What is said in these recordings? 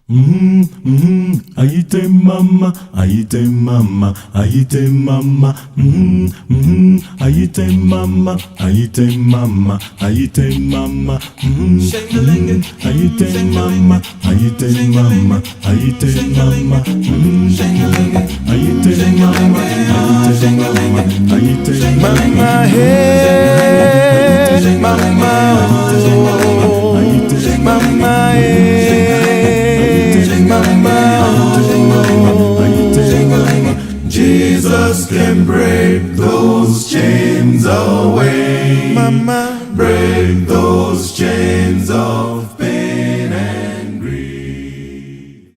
Aite mama, aite mama, aite mama, aite mama, aite mama, aite mama, aite mama, aite mama, aite mama, aite mama, aite mama, hey, mama, oh, mama, Jesus can break those chains away. mama, Break those chains of pain and grief.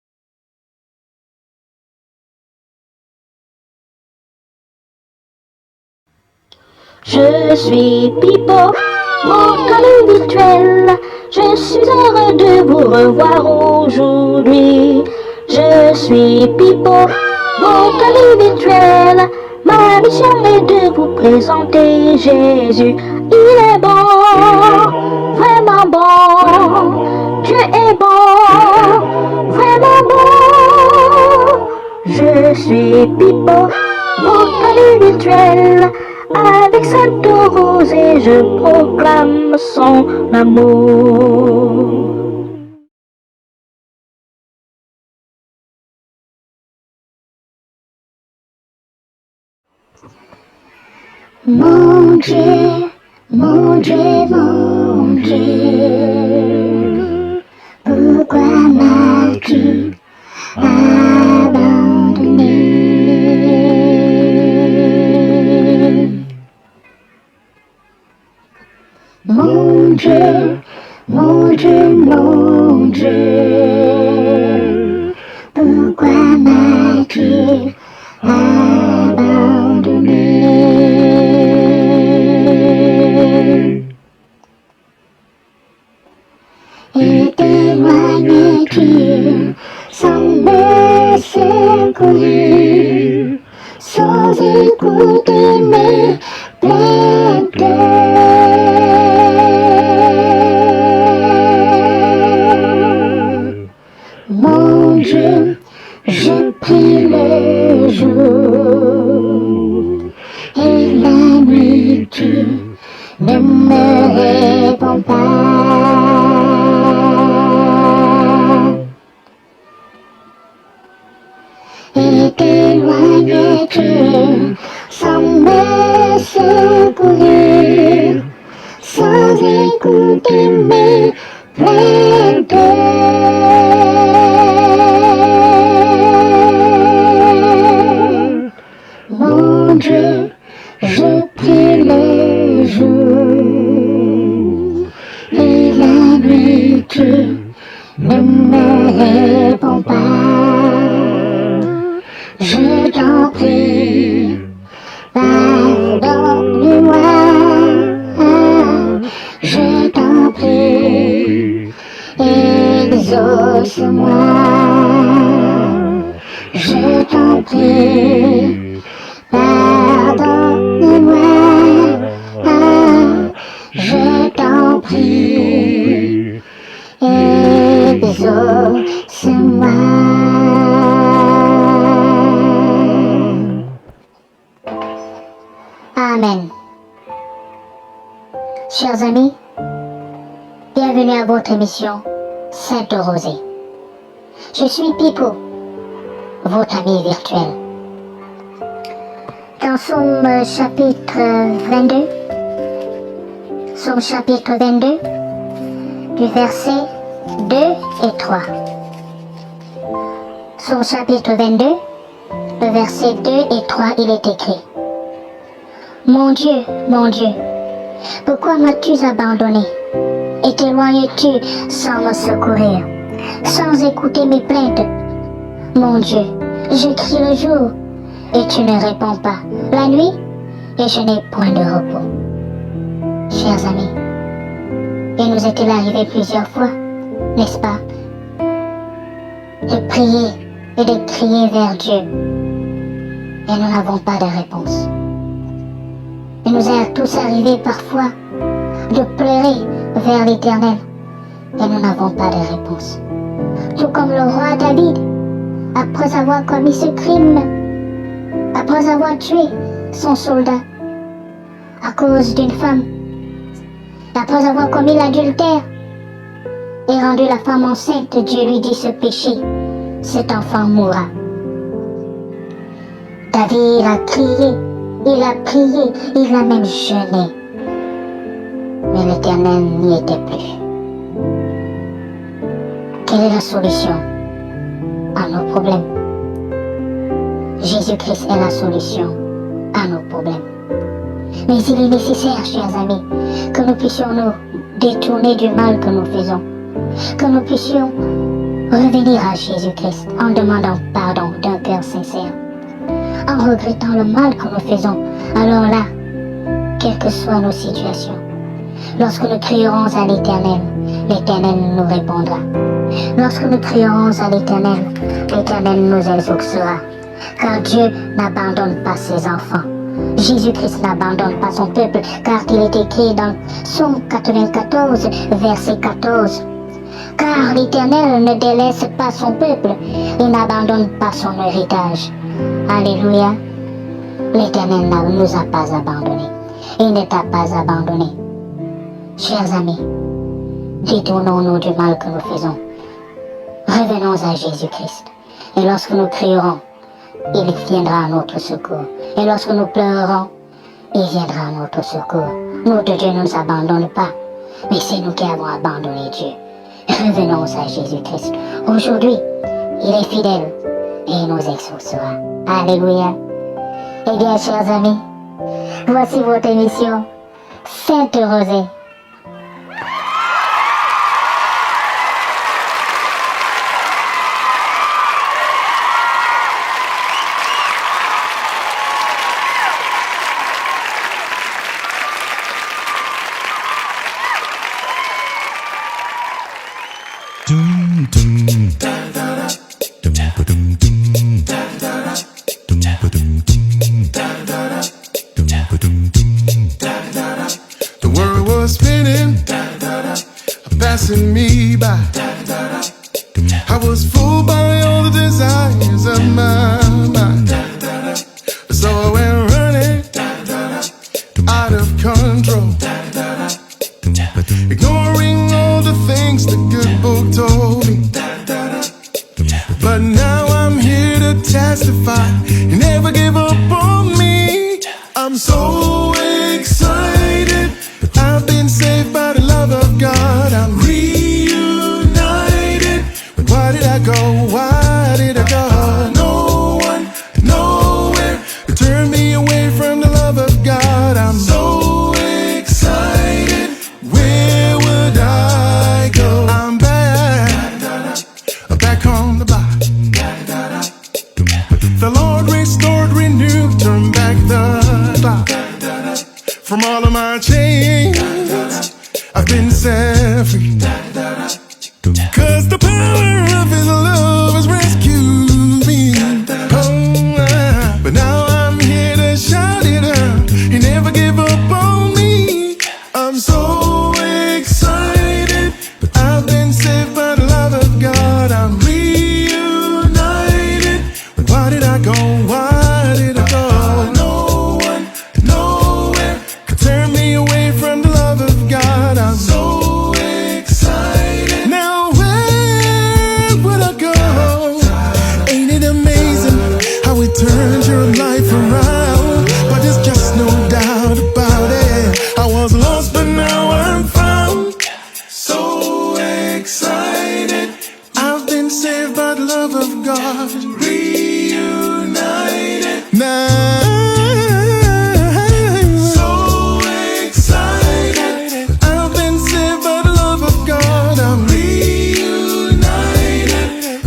Je suis Pipo, votre ami virtuel. Je suis heureux de vous revoir aujourd'hui. Je suis Pipo, votre ami virtuel. Ma mission est de vous présenter Jésus. Il est bon, vraiment bon. Dieu est bon, vraiment bon. Je suis Pipo, votre ami virtuel. Avec Sainte Rosée, je proclame son amour. Mon Dieu, mon Dieu, mon Dieu, pourquoi m'as-tu abandonné? Mon Dieu, mon Dieu, mon Dieu, pourquoi m'as-tu abandonné? Et t'éloignes-tu sans me secourir, sans écouter mes plaintes? Mon Dieu, je prie le jour et la nuit, tu ne me réponds pas. Et t'éloignes-tu sans me secourir, sans écouter mes plaintes? Mon Dieu, je prie le jour et la nuit, tu ne me réponds pas. Je t'en prie, pardonne-moi. Je t'en prie, exauce-moi. Je t'en prie, pardonne-moi. Je t'en prie, exauce-moi. Amen. Chers amis, bienvenue à votre émission Sainte Rosée. Je suis Pipo, votre ami virtuel. Dans Psaume chapitre 22, Psaume chapitre 22, du verset 2 et 3. Psaume chapitre 22, le verset 2 et 3, il est écrit: mon Dieu, pourquoi m'as-tu abandonné et t'éloignes-tu sans me secourir, sans écouter mes plaintes? Mon Dieu, je crie le jour et tu ne réponds pas, la nuit et je n'ai point de repos. Chers amis, il nous est arrivé plusieurs fois, n'est-ce pas, de prier et de crier vers Dieu et nous n'avons pas de réponse. Il nous est tous arrivé parfois de pleurer vers l'Éternel et nous n'avons pas de réponse. tout comme le roi David, après avoir commis ce crime, après avoir tué son soldat à cause d'une femme, après avoir commis l'adultère et rendu la femme enceinte, Dieu lui dit ce péché, cet enfant mourra. David a crié, il a prié, il a même jeûné. Mais l'Éternel n'y était plus. Quelle est la solution à nos problèmes? Jésus-Christ est la solution à nos problèmes. Mais il est nécessaire, chers amis, que nous puissions nous détourner du mal que nous faisons, que nous puissions revenir à Jésus-Christ en demandant pardon d'un cœur sincère, en regrettant le mal que nous faisons. Alors là, quelles que soient nos situations, lorsque nous crierons à l'Éternel, l'Éternel nous répondra. Lorsque nous crierons à l'Éternel, l'Éternel nous exaucera. Car Dieu n'abandonne pas ses enfants. Jésus-Christ n'abandonne pas son peuple, car il est écrit dans Psaume 94, verset 14. Car l'Éternel ne délaisse pas son peuple, il n'abandonne pas son héritage. Alléluia. L'Éternel ne nous a pas abandonnés. Il ne t'a pas abandonné. Chers amis, détournons-nous du mal que nous faisons. Revenons à Jésus-Christ. Et lorsque nous crierons, il viendra à notre secours. Et lorsque nous pleurerons, il viendra à notre secours. Notre Dieu ne nous abandonne pas, mais c'est nous qui avons abandonné Dieu. Revenons à Jésus-Christ. Aujourd'hui, il est fidèle et il nous exaucera. Alléluia. Eh bien, chers amis, voici votre émission Sainte Rosée. The world was spinning, passing me by. I was fooled by all the desires of my mind. So I went running out of control, ignoring all the things the good book told me. But now I'm here to testify, you never give up on me. I'm so excited, I've been saved by the love of God. I'm reunited, but why did I go, why did I go? No one, nowhere, to turn me away from the love of God. I'm so excited, where would I go? I'm back on the block. The Lord restored, renewed, turned back the clock. From all of my chains, I've been set free. Cause the power of His love has rescued me. Oh, but now I'm here to shout it out, He never gave up on me. I'm so excited, I've been saved by the love of God. I'm reunited, but why did I go, why did I go? No one, nowhere, could turn me away from the love of God. I'm so excited. Now where would I go? Ain't it amazing how it turns your life around? But there's just no doubt about it, I was lost but now I'm found. So excited, I've been saved by the love of God. Reunited now. So excited, I've been saved by the love of God. I'm reunited.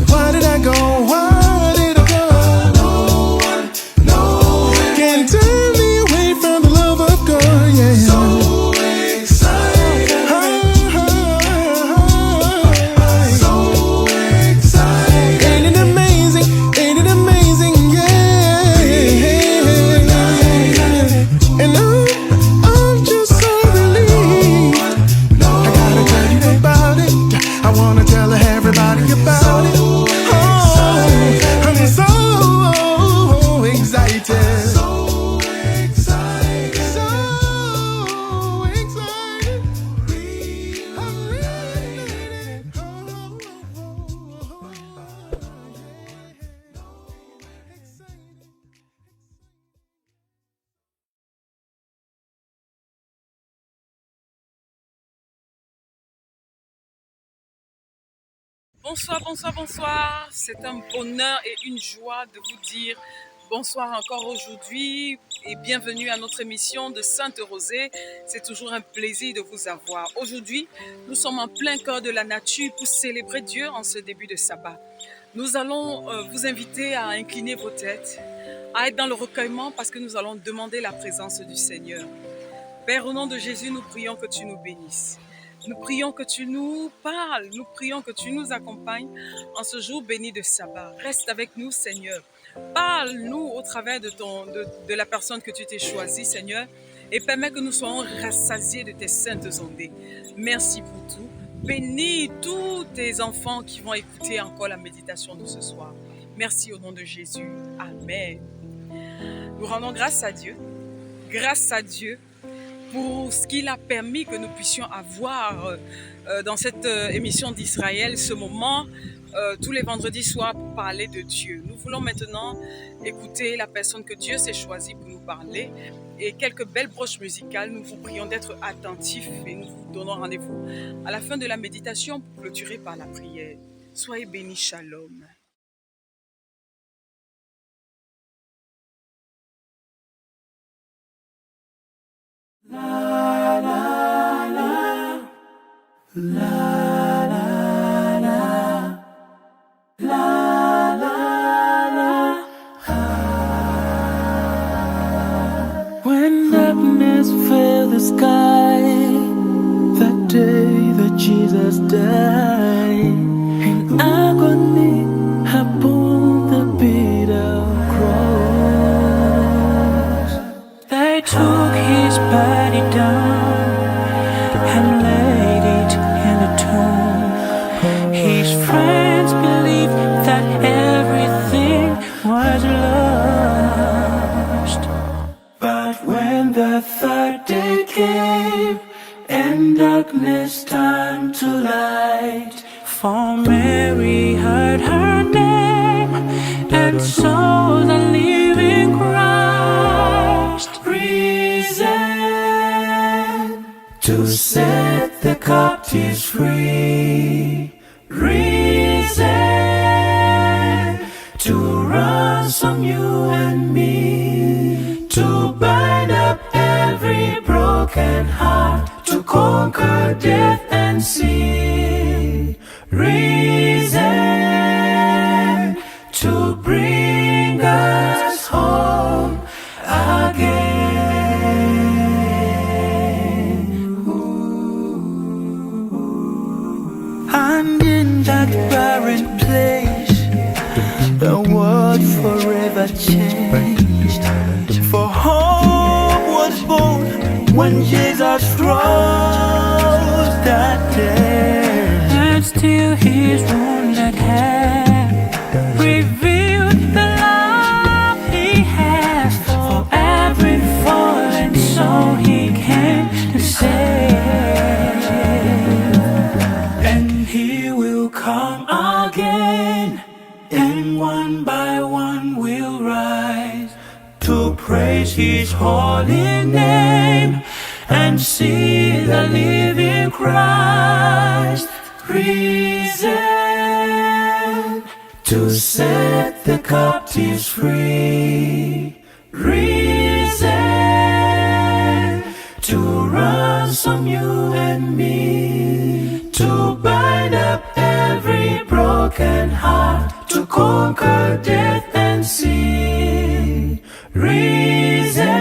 Why did I go? Why did I go? No one, nowhere can turn me away from the love of God. Yeah. So excited. So excited. Ain't it amazing? Ain't it amazing? Yeah. Bonsoir, bonsoir, bonsoir. C'est un bonheur et une joie de vous dire bonsoir encore aujourd'hui et bienvenue à notre émission de Sainte-Rosée. C'est toujours un plaisir de vous avoir. Aujourd'hui, nous sommes en plein cœur de la nature pour célébrer Dieu en ce début de sabbat. Nous allons vous inviter à incliner vos têtes, à être dans le recueillement parce que nous allons demander la présence du Seigneur. Père, au nom de Jésus, nous prions que tu nous bénisses. Nous prions que tu nous parles, nous prions que tu nous accompagnes en ce jour béni de sabbat. Reste avec nous, Seigneur. Parle-nous au travers de la personne que tu t'es choisie, Seigneur, et permets que nous soyons rassasiés de tes saintes ondées. Merci pour tout. Bénis tous tes enfants qui vont écouter encore la méditation de ce soir. Merci au nom de Jésus. Amen. Nous rendons grâce à Dieu. Grâce à Dieu pour ce qu'il a permis que nous puissions avoir dans cette émission d'Israël, ce moment tous les vendredis soirs pour parler de Dieu. Nous voulons maintenant écouter la personne que Dieu s'est choisie pour nous parler et quelques belles broches musicales. Nous vous prions d'être attentifs et nous vous donnons rendez-vous à la fin de la méditation pour clôturer par la prière. Soyez bénis, shalom. When darkness filled the sky, that day that Jesus died, in agony upon the bitter cross, they took his body down and laid it in a tomb. His friends believed that everything was lost. But when the third day came and darkness turned to light, for Mary heard her name and saw the living Christ risen to set the captives free, risen to ransom you and me, to bind up every broken heart, to conquer death and sin, risen to bring us home again. And in that barren place, the world forever changed. For hope was born when Jesus rose that day. And still his wounded hand revealed the love he has for every fallen soul he came to save. And he will come again, and one by one will rise to praise his holy name and see the living Christ risen to set the captives free, risen to ransom you and me, to bind up every broken heart, to conquer death and sin, risen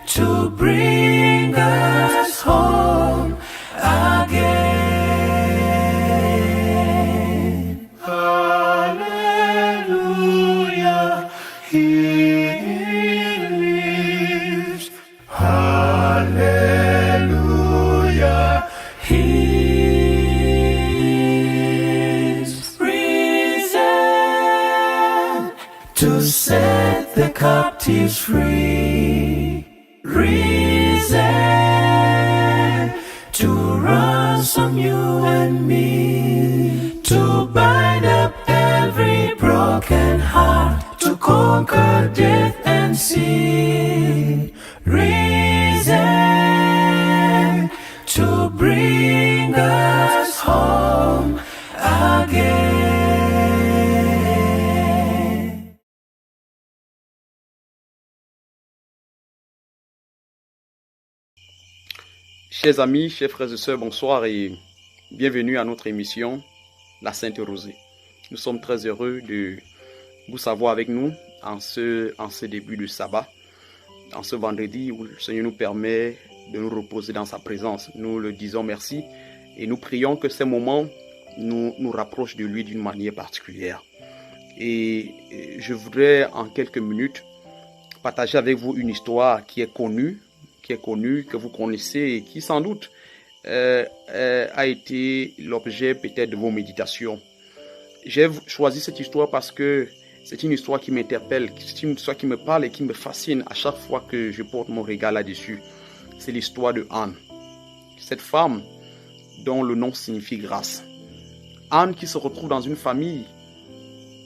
to bring us home again. Hallelujah, he lives. Hallelujah, he is risen to set the captives free, risen to ransom you and me, to bind up every broken heart, to conquer death and sin, risen to bring us home Chers amis, chers frères et sœurs, bonsoir et bienvenue à notre émission La Sainte Rosée. Nous sommes très heureux de vous savoir avec nous en ce début de sabbat, en ce vendredi où le Seigneur nous permet de nous reposer dans sa présence. Nous le disons merci et nous prions que ces moments nous rapprochent de lui d'une manière particulière. Et je voudrais en quelques minutes partager avec vous une histoire qui est connue, que vous connaissez et qui sans doute a été l'objet peut-être de vos méditations. J'ai choisi cette histoire parce que c'est une histoire qui m'interpelle, c'est une histoire qui me parle et qui me fascine à chaque fois que je porte mon regard là-dessus. C'est l'histoire de Anne, cette femme dont le nom signifie grâce. Anne qui se retrouve dans une famille,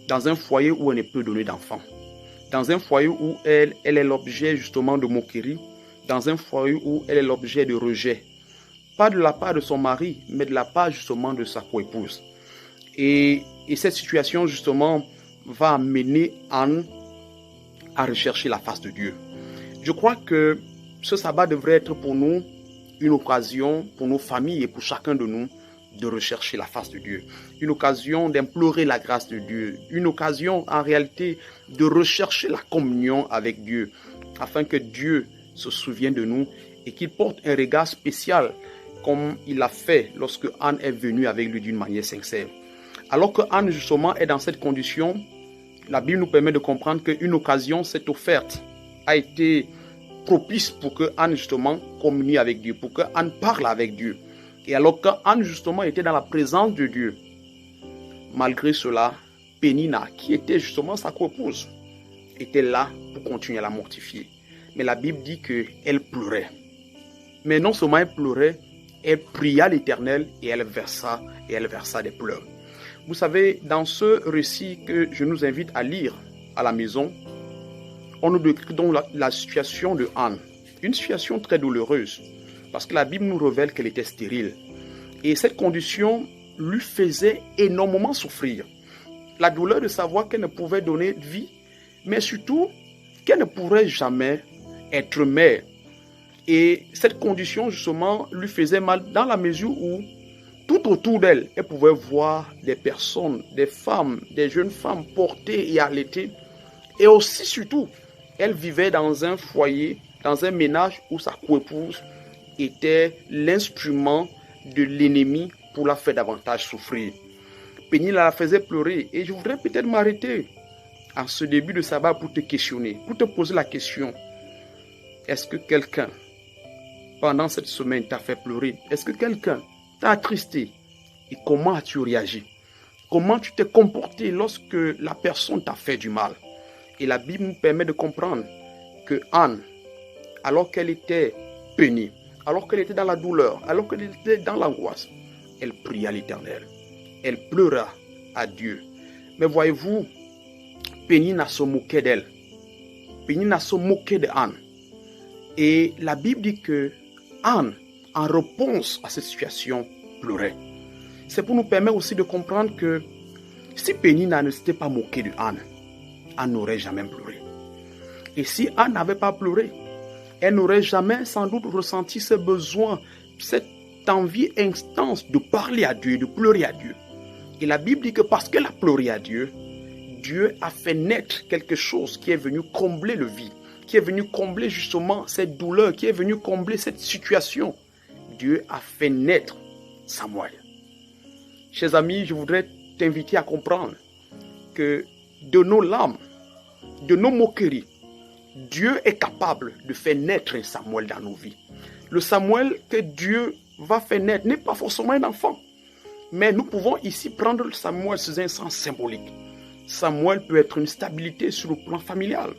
dans un foyer où elle ne peut donner d'enfants, dans un foyer où elle est l'objet justement de moquerie, dans un foyer où elle est l'objet de rejet. Pas de la part de son mari, mais de la part justement de sa coépouse. Et cette situation justement va amener Anne à rechercher la face de Dieu. Je crois que ce sabbat devrait être pour nous une occasion, pour nos familles et pour chacun de nous, de rechercher la face de Dieu. Une occasion d'implorer la grâce de Dieu. Une occasion en réalité de rechercher la communion avec Dieu, afin que Dieu se souvienne de nous et qu'il porte un regard spécial comme il l'a fait lorsque Anne est venue avec lui d'une manière sincère. Alors que Anne justement est dans cette condition, la Bible nous permet de comprendre qu'une occasion s'est offerte, a été propice pour que Anne justement communie avec Dieu, pour que Anne parle avec Dieu. Et alors que Anne justement était dans la présence de Dieu, malgré cela, Pénina, qui était justement sa coépouse, était là pour continuer à la mortifier. Mais la Bible dit qu'elle pleurait. Mais non seulement elle pleurait, elle pria l'Éternel et elle versa des pleurs. Vous savez, dans ce récit que je nous invite à lire à la maison, on nous décrit donc la situation de Anne. Une situation très douloureuse, parce que la Bible nous révèle qu'elle était stérile. Et cette condition lui faisait énormément souffrir. La douleur de savoir qu'elle ne pouvait donner vie, mais surtout qu'elle ne pourrait jamais être mère. Et cette condition justement lui faisait mal dans la mesure où tout autour d'elle, elle pouvait voir des personnes, des femmes, des jeunes femmes portées et allaitées. Et aussi surtout, elle vivait dans un foyer, dans un ménage où sa coépouse était l'instrument de l'ennemi pour la faire davantage souffrir. Pénina la faisait pleurer et je voudrais peut-être m'arrêter en ce début de sabbat pour te questionner, pour te poser la question. Est-ce que quelqu'un, pendant cette semaine, t'a fait pleurer? Est-ce que quelqu'un t'a attristé? Et comment as-tu réagi? Comment tu t'es comporté lorsque la personne t'a fait du mal? Et la Bible nous permet de comprendre que Anne, alors qu'elle était pénie, alors qu'elle était dans la douleur, alors qu'elle était dans l'angoisse, elle pria l'Éternel. Elle pleura à Dieu. Mais voyez-vous, Pénina se moquait d'elle. Pénina se moquait de Anne. Et la Bible dit que Anne, en réponse à cette situation, pleurait. C'est pour nous permettre aussi de comprendre que si Pénina ne s'était pas moquée de Anne, Anne n'aurait jamais pleuré. Et si Anne n'avait pas pleuré, elle n'aurait jamais sans doute ressenti ce besoin, cette envie intense de parler à Dieu, de pleurer à Dieu. Et la Bible dit que parce qu'elle a pleuré à Dieu, Dieu a fait naître quelque chose qui est venu combler le vide, qui est venu combler justement cette douleur, qui est venu combler cette situation. Dieu a fait naître Samuel. Chers amis, je voudrais t'inviter à comprendre que de nos larmes, de nos moqueries, Dieu est capable de faire naître un Samuel dans nos vies. Le Samuel que Dieu va faire naître n'est pas forcément un enfant. Mais nous pouvons ici prendre le Samuel sous un sens symbolique. Samuel peut être une stabilité sur le plan familial.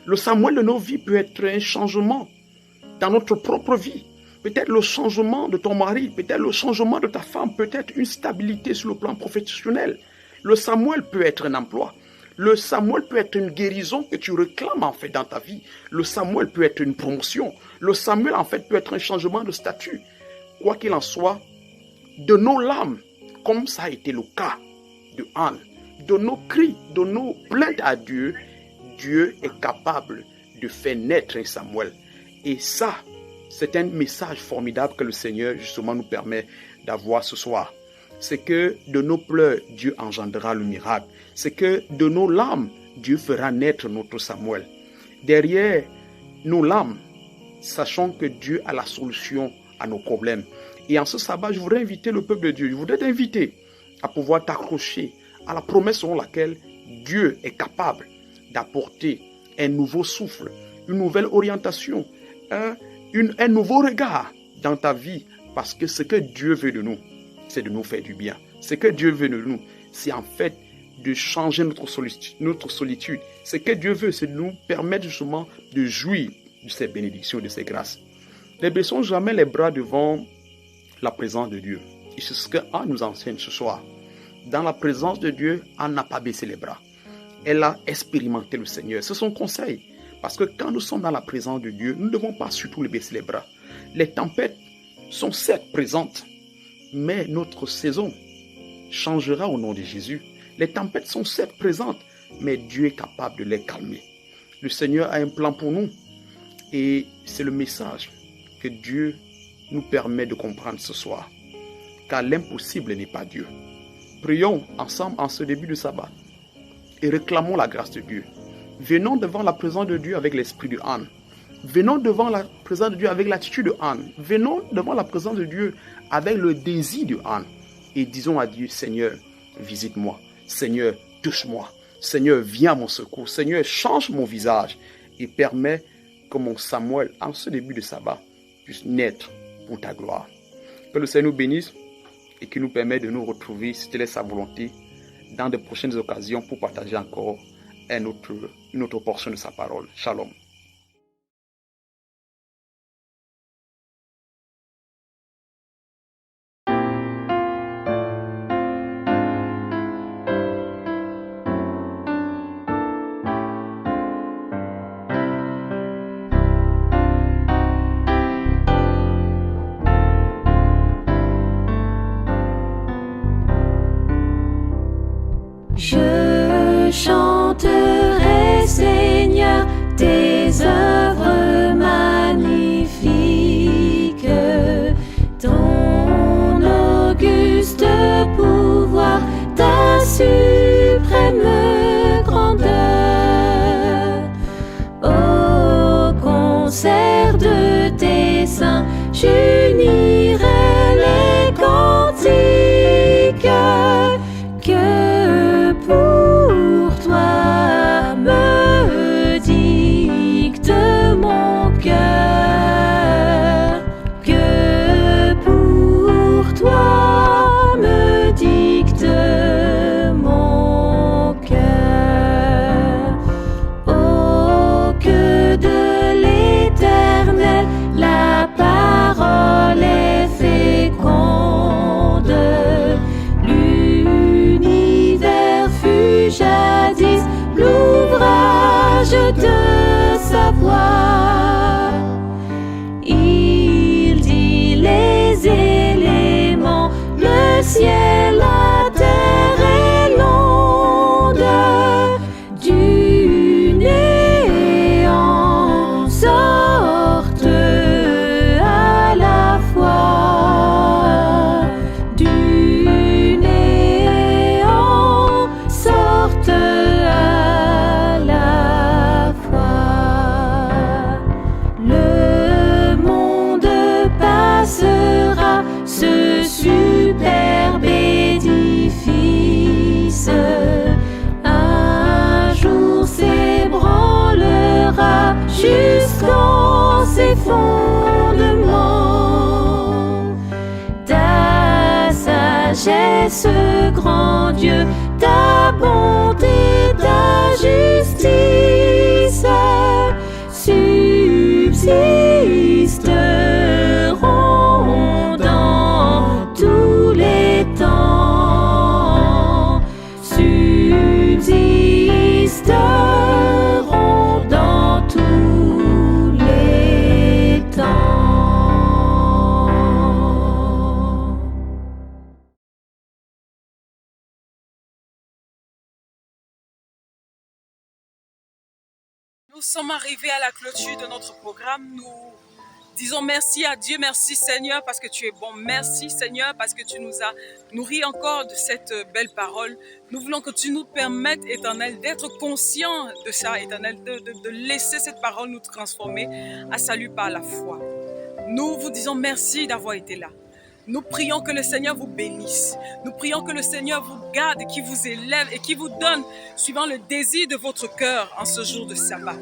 Le Samuel de nos vies peut être un changement dans notre propre vie. Peut-être le changement de ton mari, peut-être le changement de ta femme, peut-être une stabilité sur le plan professionnel. Le Samuel peut être un emploi. Le Samuel peut être une guérison que tu réclames en fait dans ta vie. Le Samuel peut être une promotion. Le Samuel en fait peut être un changement de statut. Quoi qu'il en soit, de nos larmes, comme ça a été le cas de Anne, de nos cris, de nos plaintes à Dieu, Dieu est capable de faire naître un Samuel. Et ça, C'est un message formidable que le Seigneur justement nous permet d'avoir ce soir. C'est que de nos pleurs, Dieu engendrera le miracle. C'est que de nos larmes, Dieu fera naître notre Samuel. Derrière nos larmes, sachons que Dieu a la solution à nos problèmes. Et en ce sabbat, je voudrais inviter le peuple de Dieu, je voudrais t'inviter à pouvoir t'accrocher à la promesse selon laquelle Dieu est d'apporter un nouveau souffle, une nouvelle orientation, un nouveau regard dans ta vie. Parce que ce que Dieu veut de nous, c'est de nous faire du bien. Ce que Dieu veut de nous, c'est en fait de changer notre solitude. Ce que Dieu veut, c'est de nous permettre justement de jouir de ses bénédictions, de ses grâces. Ne baissons jamais les bras devant la présence de Dieu. Et c'est ce que Anne nous enseigne ce soir. Dans la présence de Dieu, Anne n'a pas baissé les bras. Elle a expérimenté le Seigneur. C'est son conseil. Parce que quand nous sommes dans la présence de Dieu, nous ne devons pas surtout les baisser les bras. Les tempêtes sont certes présentes, mais notre saison changera au nom de Jésus. Les tempêtes sont certes présentes, mais Dieu est capable de les calmer. Le Seigneur a un plan pour nous. Et c'est le message que Dieu nous permet de comprendre ce soir. Car l'impossible n'est pas Dieu. Prions ensemble en ce début de sabbat et réclamons la grâce de Dieu. Venons devant la présence de Dieu avec l'esprit de Anne. Venons devant la présence de Dieu avec l'attitude de Anne. Venons devant la présence de Dieu avec le désir de Anne. Et disons à Dieu, Seigneur, visite-moi. Seigneur, touche-moi. Seigneur, viens à mon secours. Seigneur, change mon visage et permets que mon Samuel, en ce début de sabbat, puisse naître pour ta gloire. Que le Seigneur nous bénisse et qu'il nous permette de nous retrouver, si telle est sa volonté, dans de prochaines occasions pour partager encore une autre portion de sa parole. Shalom. Je chanterai, Seigneur, tes œuvres magnifiques, ton auguste pouvoir, ta suprême grandeur. Au concert de tes saints, j'unirai les cantiques que pour toi me dicte mon cœur, que pour toi me dicte mon cœur. Oh, que de l'Éternel la parole est féconde. L'univers fut jadis l'ouvrage de sa voix. Il dit les éléments, le ciel, la terre et l'onde. Du néant sortent à la fois. Du néant sortent à la fois. Le monde passera, ce superbe édifice. Un jour s'ébranlera jusqu'en ses fondements. Ta sagesse, grand Dieu, ta bonté, ta justice subsisteront dans tous les temps. Subsisteront dans tous les temps. Nous sommes arrivés à la clôture de notre programme. Nous Disons merci à Dieu, merci Seigneur parce que tu es bon. Merci Seigneur parce que tu nous as nourris encore de cette belle parole. Nous voulons que tu nous permettes, Éternel, d'être conscients de ça, Éternel, de laisser cette parole nous transformer à salut par la foi. Nous vous disons merci d'avoir été là. Nous prions que le Seigneur vous bénisse. Nous prions que le Seigneur vous garde et qu'il vous élève et qu'il vous donne, suivant le désir de votre cœur en ce jour de sabbat.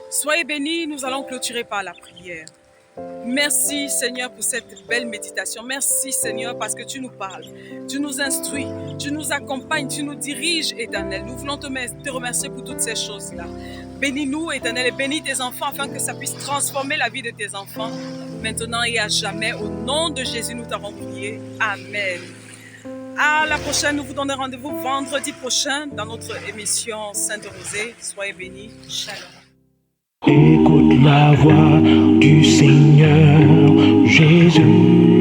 Soyez bénis, nous allons clôturer par la prière. Merci Seigneur pour cette belle méditation. Merci Seigneur parce que tu nous parles, tu nous instruis, tu nous accompagnes, tu nous diriges, Éternel. Nous voulons te remercier pour toutes ces choses-là. Bénis-nous, Éternel, et bénis tes enfants afin que ça puisse transformer la vie de tes enfants maintenant et à jamais. Au nom de Jésus, nous t'avons prié. Amen. À la prochaine, nous vous donnons rendez-vous vendredi prochain dans notre émission Sainte-Rosée. Soyez bénis. Shalom. Écoute la voix du Seigneur Jésus.